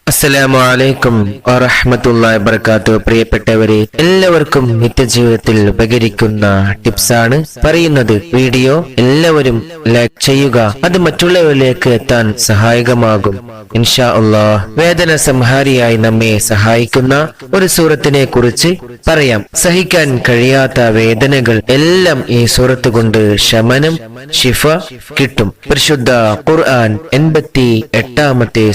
അസ്സലാമു അലൈക്കും വറഹ്മത്തുള്ളാഹി വബറകാതുഹു. പ്രിയപ്പെട്ടവരെ, എല്ലാവർക്കും നിത്യജീവിതത്തിൽ ഉപകരിക്കുന്ന ടിപ്സാണ് പറയുന്നത്. വീഡിയോ എല്ലാവരും ലൈക്ക് ചെയ്യുക, അത് മറ്റുള്ളവരിലേക്ക് എത്താൻ സഹായകമാകും ഇൻഷാ അല്ലാഹ്. വേദന സംഹാരിയായി നമ്മെ സഹായിക്കുന്ന ഒരു സൂറത്തിനെ കുറിച്ച് പറയാം. സഹിക്കാൻ കഴിയാത്ത വേദനകൾ എല്ലാം ഈ സൂറത്ത് കൊണ്ട് ശമനം, ശിഫ കിട്ടും. പരിശുദ്ധ ഖുർആൻ 88-ാമത്തെ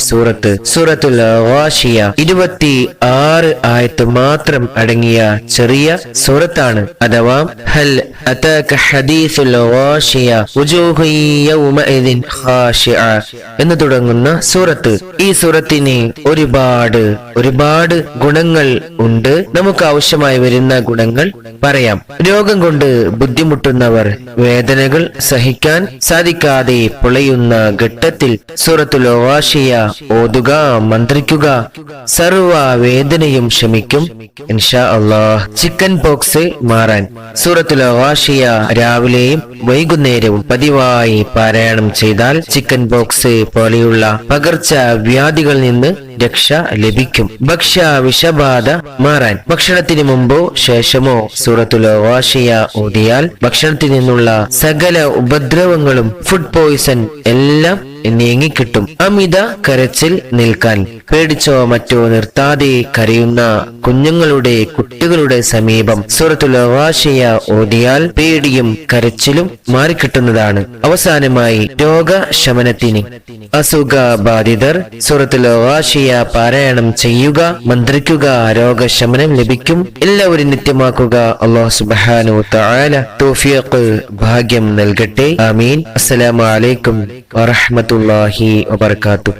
സൂറത്തുൽ ഗാശിയ 26 ആയത്ത് മാത്രം അടങ്ങിയ ചെറിയ സൂറത്താണ്. അഥവാ ഹൽ അതാക ഹദീസുൽ ഗാശിയ വുജൂഹു യൗമഇദിൻ ഖാശിഅ എന്ന് തുടങ്ങുന്ന സൂറത്ത്. ഈ സൂറത്തിന് ഒരുപാട് ഗുണങ്ങൾ ഉണ്ട്. നമുക്ക് ആവശ്യമായി വരുന്ന ഗുണങ്ങൾ പറയാം. രോഗം കൊണ്ട് ബുദ്ധിമുട്ടുന്നവർ, വേദനകൾ സഹിക്കാൻ സാധിക്കാതെ പൊളയുന്ന ഘട്ടത്തിൽ സൂറത്തുൽ ഗാശിയ ഓതുക, മന്ത്രിക്കുക. സർവ വേദനയും ശമിക്കും ഇൻഷാ അല്ലാഹ്. ചിക്കൻ പോക്സ് മാറാൻ സൂറത്തുൽ ഗാശിയ രാവിലെയും വൈകുന്നേരവും പതിവായി പാരായണം ചെയ്താൽ ചിക്കൻ പോക്സ് പോലെയുള്ള പകർച്ച വ്യാധികളിൽ നിന്ന് രക്ഷ ലഭിക്കും. ഭക്ഷ്യ വിഷബാധ മാറാൻ ഭക്ഷണത്തിന് മുമ്പോ ശേഷമോ സൂറത്തുൽ ഗാശിയ ഓതിയാൽ ഭക്ഷണത്തിൽ നിന്നുള്ള സകല ഉപദ്രവങ്ങളും, ഫുഡ് പോയിസൺ എല്ലാം നീങ്ങിക്കിട്ടും. അമിത കരച്ചിൽ നിൽക്കാൻ പേടിച്ചോ മറ്റോ നിർത്താതെ കരയുന്ന കുട്ടികളുടെ സമീപം സൂറത്തുൽ ഗാശിയ ഓതിയാൽ പേടിയും കരച്ചിലും മാറിക്കിട്ടുന്നതാണ്. അവസാനമായി രോഗശമനത്തിന് അസുഖബാധിതർ സൂറത്തുൽ ഗാശിയ പാരായണം ചെയ്യുക, മന്ത്രിക്കുക. രോഗശമനം ലഭിക്കും. എല്ലാവരും നിത്യമാക്കുക. അല്ലാഹു സുബ്ഹാനഹു വ തആല തൗഫീഖ്, ഭാഗ്യം നൽകട്ടെ. ആമീൻ. അസ്സലാമു അലൈക്കും വറഹ്മത്തുള്ളാഹി വബറകാതുഹു.